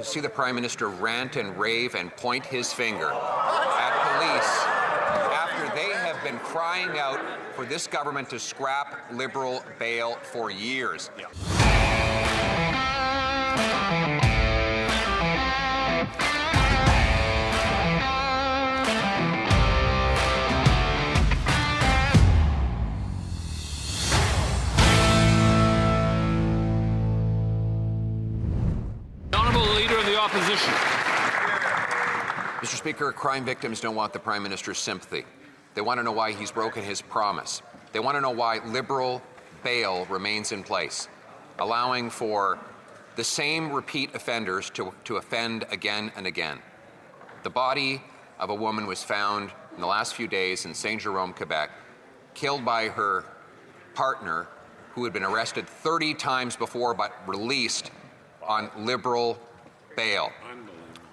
to see the Prime Minister rant and rave and point his finger at police after they have been crying out for this government to scrap Liberal bail for years. Yeah. Opposition. Mr. Speaker, crime victims don't want the Prime Minister's sympathy. They want to know why he's broken his promise. They want to know why Liberal bail remains in place, allowing for the same repeat offenders to offend again and again. The body of a woman was found in the last few days in Saint-Jérôme, Quebec, killed by her partner, who had been arrested 30 times before but released on Liberal bail.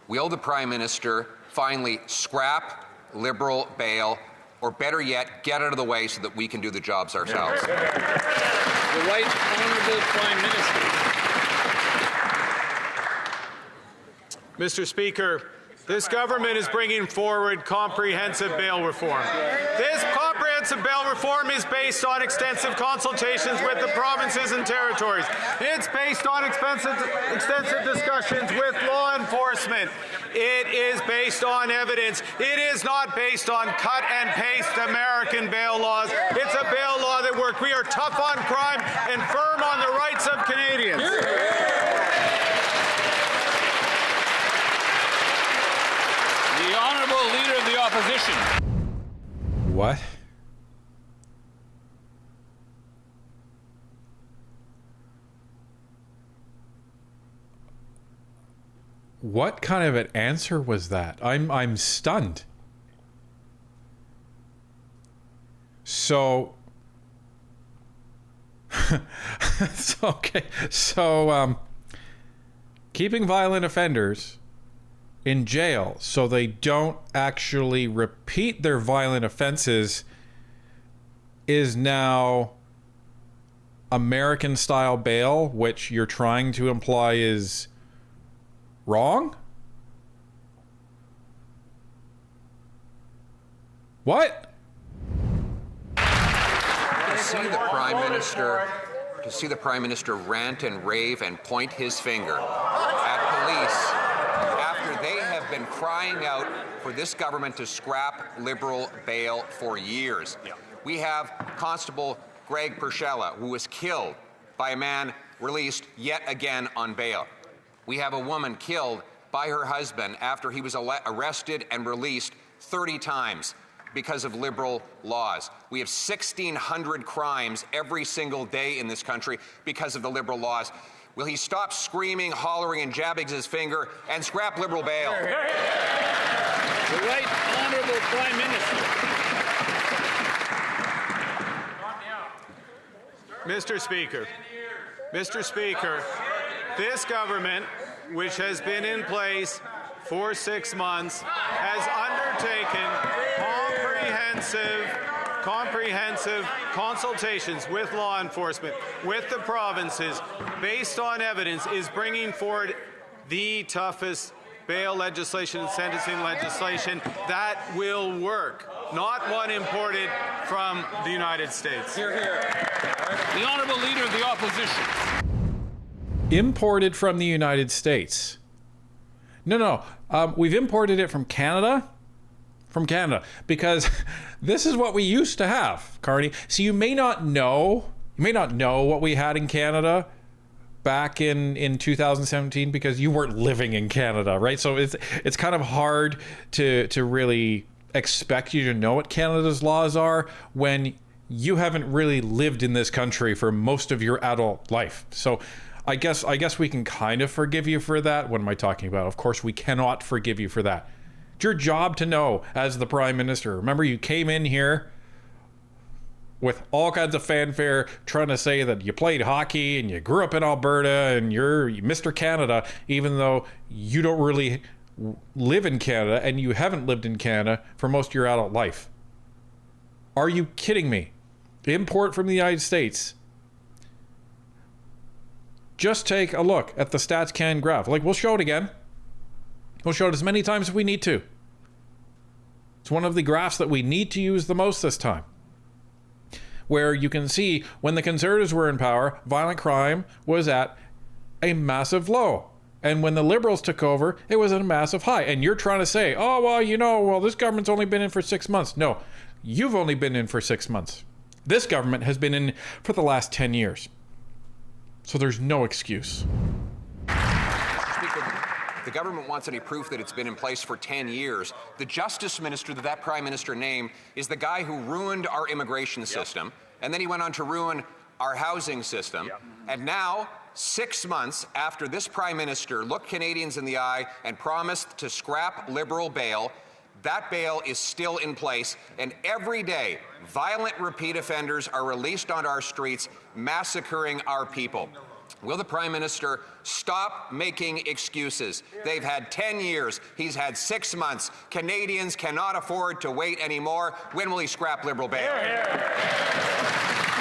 Will the Prime Minister finally scrap Liberal bail, or better yet, get out of the way so that we can do the jobs ourselves? The Right Honourable Prime Minister. Mr. Speaker, this government is bringing forward comprehensive bail reform. This comprehensive bail reform is based on extensive consultations with the provinces and territories. It's based on extensive discussions with law enforcement. It is based on evidence. It is not based on cut and paste American bail laws. It's a bail law that works. We are tough on crime and firm on the rights of Canadians. The Honourable Leader of the Opposition. What? What kind of an answer was that? I'm stunned. So okay. So keeping violent offenders in jail so they don't actually repeat their violent offenses is now American style bail, which you're trying to imply is wrong? What? To see the Prime Minister rant and rave and point his finger at police after they have been crying out for this government to scrap Liberal bail for years. Yeah. We have Constable Greg Pershella, who was killed by a man released yet again on bail. We have a woman killed by her husband after he was arrested and released 30 times because of Liberal laws. We have 1,600 crimes every single day in this country because of the Liberal laws. Will he stop screaming, hollering, and jabbing his finger and scrap Liberal bail? The Right Honourable Prime Minister. Mr. Speaker, this government, which has been in place for 6 months, has undertaken comprehensive consultations with law enforcement, with the provinces, based on evidence, is bringing forward the toughest bail legislation and sentencing legislation that will work, not one imported from the United States. Hear, hear. The Honourable Leader of the Opposition. Imported from the United States. No. We've imported it from Canada. From Canada. Because this is what we used to have, Carney. So you may not know what we had in Canada back in 2017 because you weren't living in Canada, right? So it's kind of hard to really expect you to know what Canada's laws are when you haven't really lived in this country for most of your adult life. So I guess we can kind of forgive you for that. What am I talking about? Of course, we cannot forgive you for that. It's your job to know as the Prime Minister. Remember, you came in here with all kinds of fanfare trying to say that you played hockey and you grew up in Alberta and you're Mr. Canada, even though you don't really live in Canada and you haven't lived in Canada for most of your adult life. Are you kidding me? Import from the United States. Just take a look at the stats can graph. Like, we'll show it again. We'll show it as many times as we need to. It's one of the graphs that we need to use the most this time, where you can see when the Conservatives were in power, violent crime was at a massive low. And when the Liberals took over, it was at a massive high. And you're trying to say, oh, well, this government's only been in for 6 months. No, you've only been in for 6 months. This government has been in for the last 10 years. So there's no excuse. The government wants any proof that it's been in place for 10 years. The justice minister that prime minister named is the guy who ruined our immigration system, and then he went on to ruin our housing system. And now, 6 months after this prime minister looked Canadians in the eye and promised to scrap Liberal bail, that bail is still in place, and every day, violent repeat offenders are released onto our streets, massacring our people. Will the Prime Minister stop making excuses? They've had 10 years. He's had 6 months. Canadians cannot afford to wait anymore. When will he scrap Liberal bail? Hear, hear.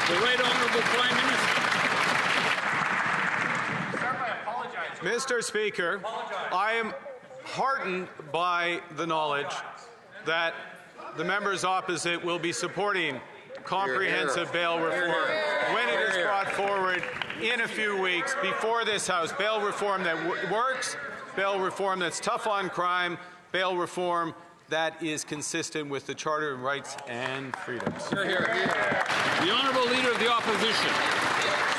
The Right Honourable Prime Minister. Mr. Speaker, I am heartened by the knowledge that the members opposite will be supporting comprehensive bail reform when it is brought forward in a few weeks before this House. Bail reform that works, bail reform that's tough on crime, bail reform that is consistent with the Charter of Rights and Freedoms. Hear, hear. The Honourable Leader of the Opposition.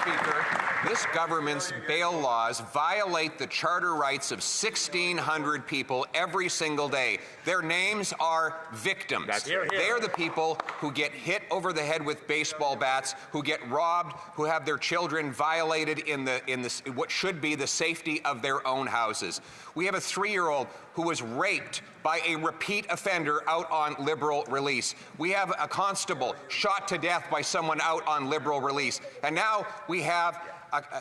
Speaker, this government's bail laws violate the charter rights of 1,600 people every single day. Their names are victims. They are the people who get hit over the head with baseball bats, who get robbed, who have their children violated in what should be the safety of their own houses. We have a 3-year-old who was raped by a repeat offender out on Liberal release. We have a constable shot to death by someone out on Liberal release. And now we have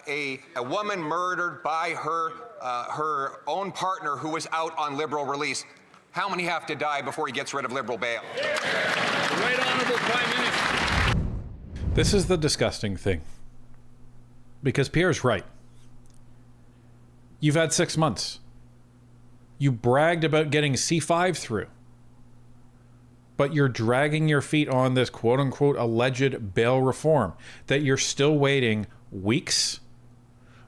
a woman murdered by her own partner who was out on Liberal release. How many have to die before he gets rid of Liberal bail? The Right Honourable Prime Minister. This is the disgusting thing. Because Pierre's right. You've had 6 months. You bragged about getting C5 through. But you're dragging your feet on this quote-unquote alleged bail reform that you're still waiting weeks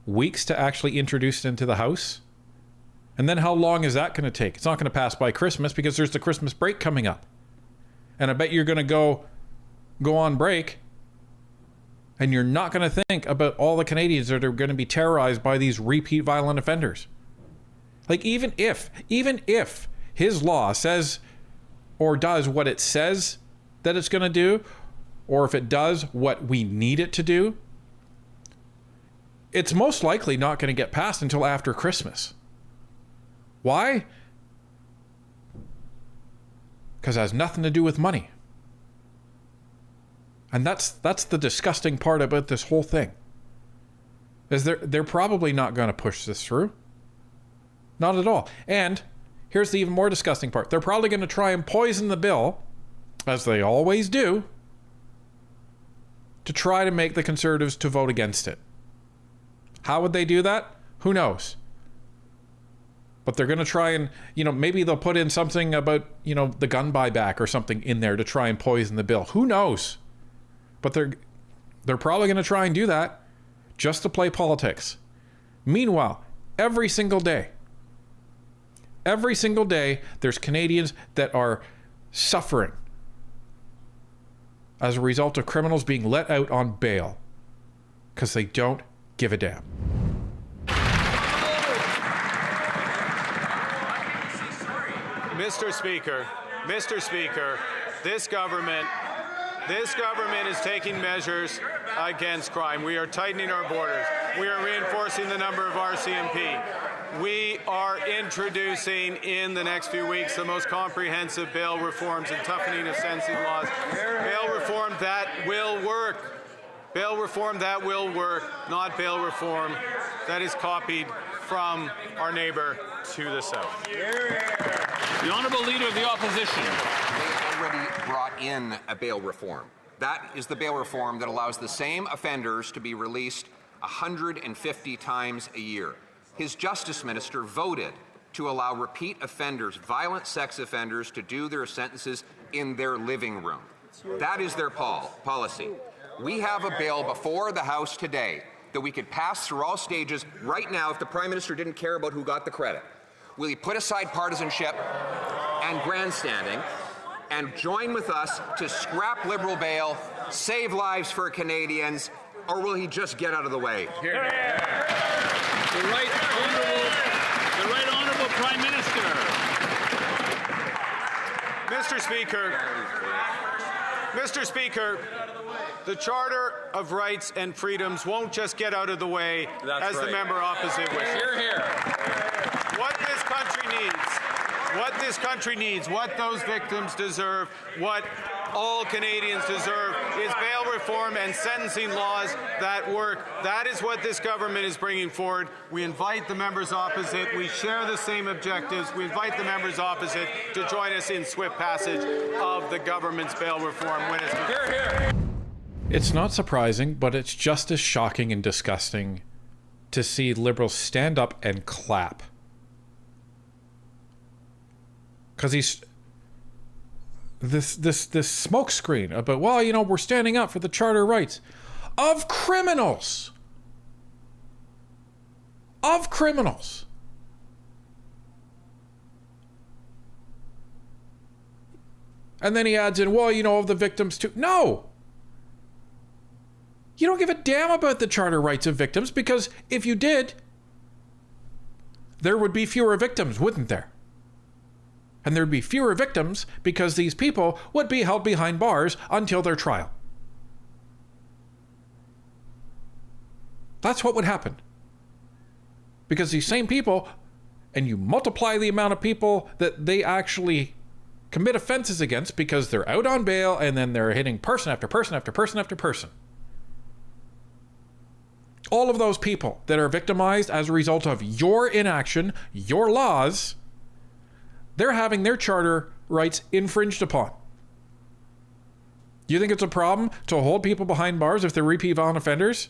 to actually introduce it into the House. And then how long is that going to take? It's not going to pass by Christmas because there's the Christmas break coming up. And I bet you're going to go on break and you're not going to think about all the Canadians that are going to be terrorized by these repeat violent offenders. Like, even if his law says or does what it says that it's going to do, or if it does what we need it to do, it's most likely not going to get passed until after Christmas. Why? Because it has nothing to do with money. And that's the disgusting part about this whole thing. Is they're probably not going to push this through. Not at all. And here's the even more disgusting part. They're probably going to try and poison the bill, as they always do, to try to make the Conservatives to vote against it. How would they do that? Who knows? But they're going to try and, maybe they'll put in something about, the gun buyback or something in there to try and poison the bill. Who knows? But they're probably going to try and do that just to play politics. Meanwhile, every single day, there's Canadians that are suffering as a result of criminals being let out on bail because they don't give a damn. Mr. Speaker, this government is taking measures against crime. We are tightening our borders. We are reinforcing the number of RCMP. We are introducing in the next few weeks the most comprehensive bail reforms and toughening of sentencing laws. Bail reform that will work. Bail reform that will work, not bail reform that is copied from our neighbor to the south. The Honourable Leader of the Opposition. They already brought in a bail reform. That is the bail reform that allows the same offenders to be released 150 times a year. His justice minister voted to allow repeat offenders, violent sex offenders, to do their sentences in their living room. That is their policy. We have a bill before the House today that we could pass through all stages right now if the Prime Minister didn't care about who got the credit. Will he put aside partisanship and grandstanding and join with us to scrap Liberal bail, save lives for Canadians, or will he just get out of the way? The right honourable Prime Minister. Mr. Speaker, the Charter of Rights and Freedoms won't just get out of the way as the member opposite wishes. Hear, hear. What this country needs, what those victims deserve, what all Canadians deserve is bail reform and sentencing laws that work. That is what this government is bringing forward. We invite the members opposite. We share the same objectives. We invite the members opposite to join us in swift passage of the government's bail reform when it's... Hear, hear. It's not surprising, but it's just as shocking and disgusting to see Liberals stand up and clap. Because he's this smokescreen about, well, you know, we're standing up for the charter rights of criminals. Of criminals. And then he adds in, well, you know, of the victims too. No! You don't give a damn about the charter rights of victims, because if you did, there would be fewer victims, wouldn't there? And there'd be fewer victims because these people would be held behind bars until their trial. That's what would happen. Because these same people, and you multiply the amount of people that they actually commit offenses against because they're out on bail and then they're hitting person after person after person after person. All of those people that are victimized as a result of your inaction, your laws, they're having their charter rights infringed upon. Do you think it's a problem to hold people behind bars if they're repeat violent offenders?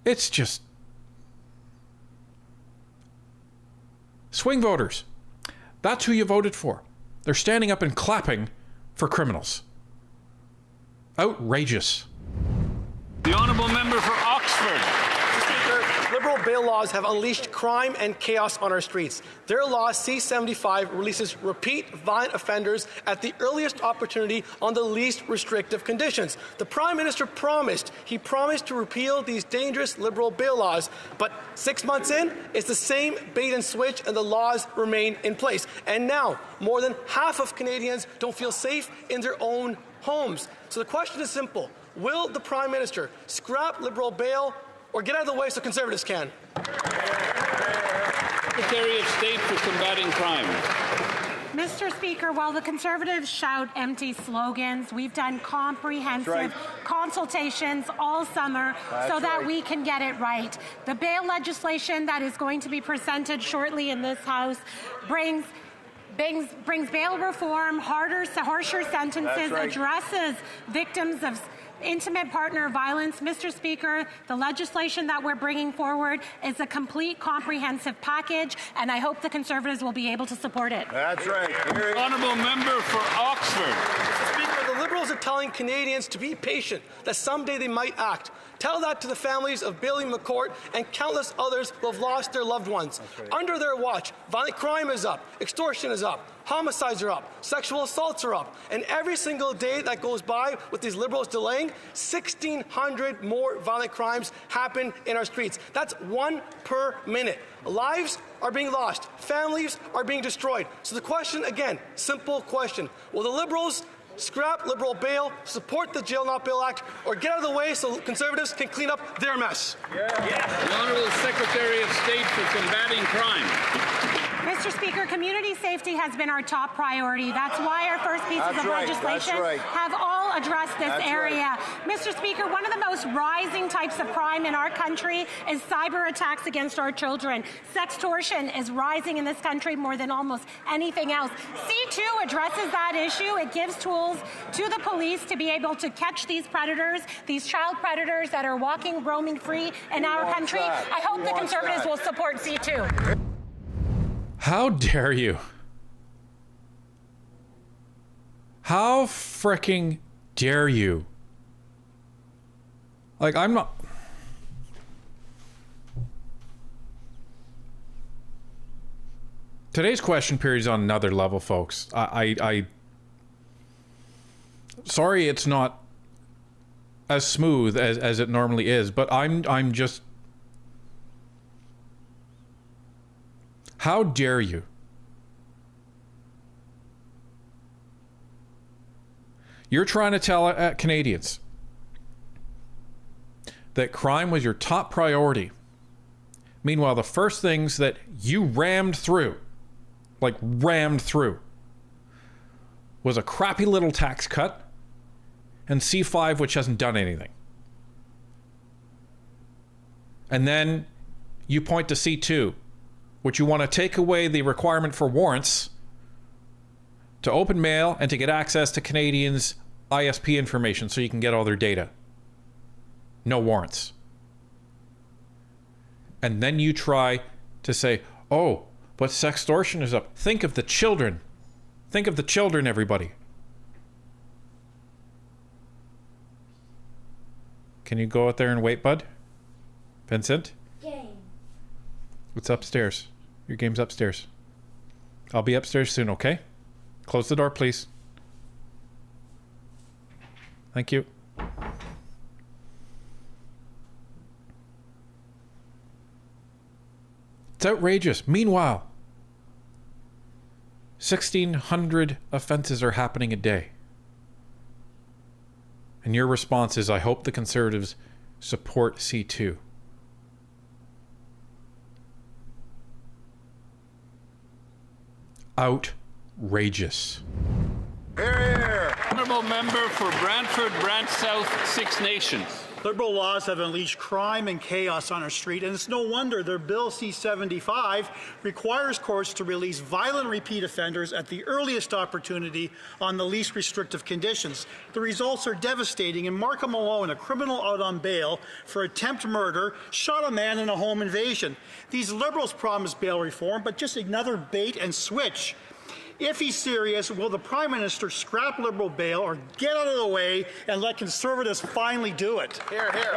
It's just... Swing voters. That's who you voted for. They're standing up and clapping for criminals. Outrageous. The honourable member for Oxford. Liberal bail laws have unleashed crime and chaos on our streets. Their law, C-75, releases repeat violent offenders at the earliest opportunity on the least restrictive conditions. The Prime Minister promised to repeal these dangerous Liberal bail laws, but 6 months in, it's the same bait and switch and the laws remain in place. And now, more than half of Canadians don't feel safe in their own homes. So the question is simple. Will the Prime Minister scrap Liberal bail or get out of the way so Conservatives can? Secretary of State for Combating Crime. Mr. Speaker, while the Conservatives shout empty slogans, we've done comprehensive consultations all summer so that we can get it right. The bail legislation that is going to be presented shortly in this House brings bail reform, harsher sentences, addresses victims of intimate partner violence. Mr. Speaker, the legislation that we're bringing forward is a complete, comprehensive package, and I hope the Conservatives will be able to support it. That's right. Honourable member for Oxford. Mr. Speaker, the Liberals are telling Canadians to be patient, that someday they might act. Tell that to the families of Bailey McCourt and countless others who have lost their loved ones. Under their watch, violent crime is up, extortion is up, homicides are up, sexual assaults are up, and every single day that goes by with these Liberals delaying, 1,600 more violent crimes happen in our streets. That's 1 per minute. Lives are being lost. Families are being destroyed. So the question, again, simple question. Will the Liberals scrap Liberal bail, support the Jail Not Bail Act, or get out of the way so Conservatives can clean up their mess? The Honourable Secretary of State for Combating Crime. Mr. Speaker, community safety has been our top priority. That's why our first pieces of legislation have all address this area. Mr. Speaker, one of the most rising types of crime in our country is cyber attacks against our children. Sextortion is rising in this country more than almost anything else. C2 addresses that issue. It gives tools to the police to be able to catch these predators, these child predators that are walking, roaming free in our country. I hope the Conservatives will support C2. How dare you? How fricking dare you? Like, I'm not... Today's question period is on another level, folks. Sorry it's not as smooth as it normally is, but I'm just... How dare you? You're trying to tell Canadians that crime was your top priority. Meanwhile, the first things that you rammed through, was a crappy little tax cut and C5, which hasn't done anything. And then you point to C2, which you want to take away the requirement for warrants to open mail and to get access to Canadians' ISP information so you can get all their data. No warrants. And then you try to say, oh, but sextortion is up. Think of the children. Think of the children, everybody. Can you go out there and wait, bud? Vincent? Game. It's upstairs. Your game's upstairs. I'll be upstairs soon, okay? Close the door, please. Thank you. It's outrageous. Meanwhile, 1,600 offenses are happening a day. And your response is, I hope the Conservatives support C2. Outrageous. Honourable member for Brantford, Brant South, Six Nations. Liberal laws have unleashed crime and chaos on our street, and it's no wonder their Bill C-75 requires courts to release violent repeat offenders at the earliest opportunity on the least restrictive conditions. The results are devastating, and Markham Malone, a criminal out on bail for attempt murder, shot a man in a home invasion. These Liberals promise bail reform, but just another bait and switch. If he's serious, will the Prime Minister scrap Liberal bail or get out of the way and let Conservatives finally do it? Here, here.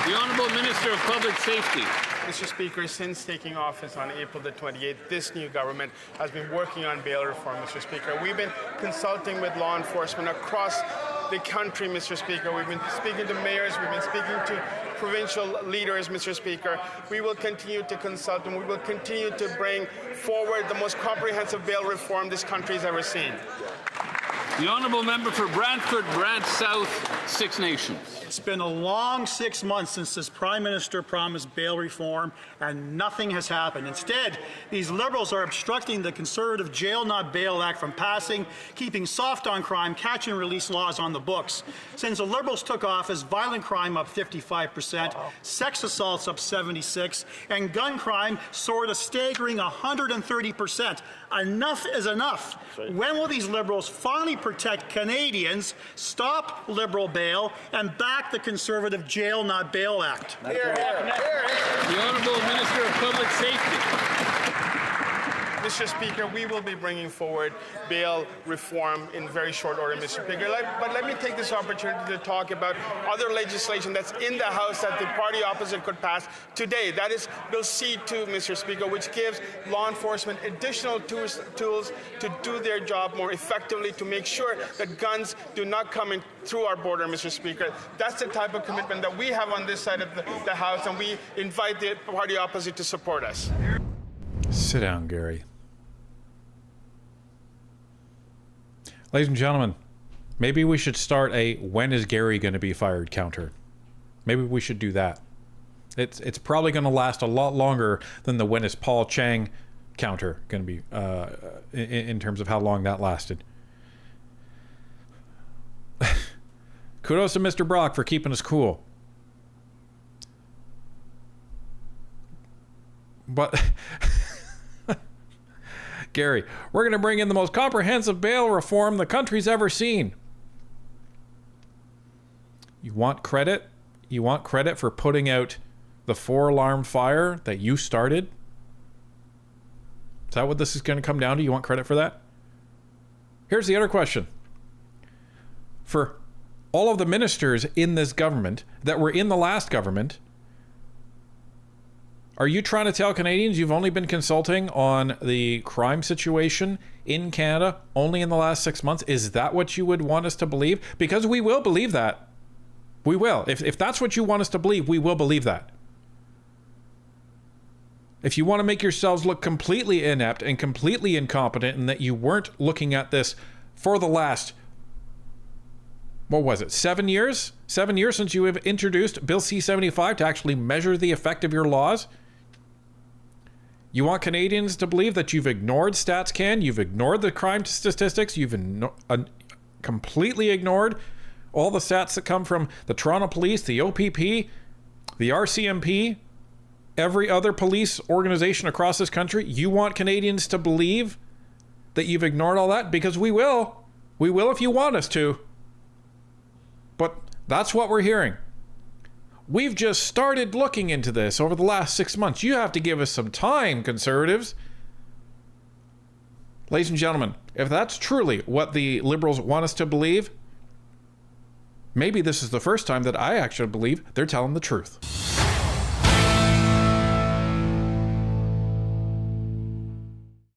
The Honourable Minister of Public Safety. Mr. Speaker, since taking office on April the 28th, this new government has been working on bail reform, Mr. Speaker. We've been consulting with law enforcement across the country, Mr. Speaker. We've been speaking to mayors, we've been speaking to provincial leaders, Mr. Speaker. We will continue to consult and we will continue to bring forward the most comprehensive bail reform this country has ever seen. The Honourable Member for Brantford, Brant South, Six Nations. It's been a long 6 months since this Prime Minister promised bail reform, and nothing has happened. Instead, these Liberals are obstructing the Conservative Jail Not Bail Act from passing, keeping soft on crime, catch and release laws on the books. Since the Liberals took office, violent crime up 55%, sex assaults up 76%, and gun crime soared a staggering 130%. Enough is enough. When will these Liberals finally protect Canadians, stop Liberal bail, and back the Conservative Jail Not Bail Act? The Honourable Minister of Public Safety. Mr. Speaker, we will be bringing forward bail reform in very short order, Mr. Speaker. But let me take this opportunity to talk about other legislation that's in the House that the party opposite could pass today. That is Bill C2, Mr. Speaker, which gives law enforcement additional tools to do their job more effectively, to make sure that guns do not come in through our border, Mr. Speaker. That's the type of commitment that we have on this side of the House, and we invite the party opposite to support us. Sit down, Gary. Ladies and gentlemen, maybe we should start a when is Gary going to be fired counter. Maybe we should do that. It's probably going to last a lot longer than the when is Paul Chang counter going to be in terms of how long that lasted. Kudos to Mr. Brock for keeping us cool. But, Gary, we're going to bring in the most comprehensive bail reform the country's ever seen. You want credit? You want credit for putting out the 4-alarm fire that you started? Is that what this is going to come down to? You want credit for that? Here's the other question. For all of the ministers in this government that were in the last government, are you trying to tell Canadians you've only been consulting on the crime situation in Canada only in the last 6 months? Is that what you would want us to believe? Because we will believe that. We will. If that's what you want us to believe, we will believe that. If you want to make yourselves look completely inept and completely incompetent and that you weren't looking at this for the last, what was it, 7 years? 7 years since you have introduced Bill C-75 to actually measure the effect of your laws? You want Canadians to believe that you've ignored StatsCan, you've ignored the crime statistics, you've completely ignored all the stats that come from the Toronto Police, the OPP, the RCMP, every other police organization across this country. You want Canadians to believe that you've ignored all that? Because we will. We will if you want us to. But that's what we're hearing. We've just started looking into this over the last 6 months. You have to give us some time, Conservatives. Ladies and gentlemen, if that's truly what the Liberals want us to believe, maybe this is the first time that I actually believe they're telling the truth.